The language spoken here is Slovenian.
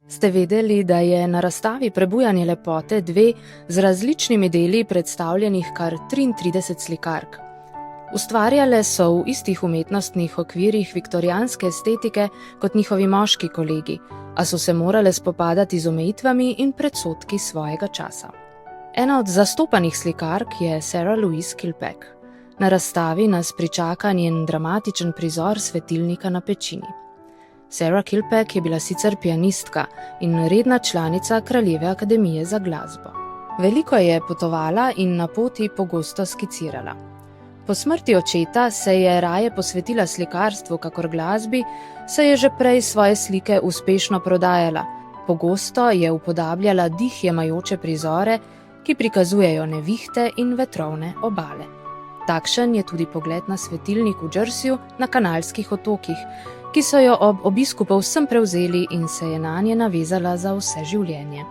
Ste vedeli, da je na razstavi Prebujanje lepote 2 z različnimi deli predstavljenih kar 33 slikark? Ustvarjale so v istih umetnostnih okvirih viktorijanske estetike kot njihovi moški kolegi, a so se morale spopadati z omejitvami in predsodki svojega časa. Ena od zastopanih slikark je Sarah Louise Kilpack. Na razstavi nas pričaka njen dramatičen prizor svetilnika na pečini. Sarah Kilpack je bila sicer pianistka in redna članica Kraljeve akademije za glasbo. Veliko je potovala in na poti pogosto skicirala. Po smrti očeta se je raje posvetila slikarstvu kakor glasbi, saj je že prej svoje slike uspešno prodajala. Pogosto je upodabljala dih jemajoče prizore, ki prikazujejo nevihte in vetrovne obale. Takšen je tudi pogled na svetilnik v Jerseyju na Kanalskih otokih, ki so jo ob obisku povsem prevzeli in se je nanje navezala za vse življenje.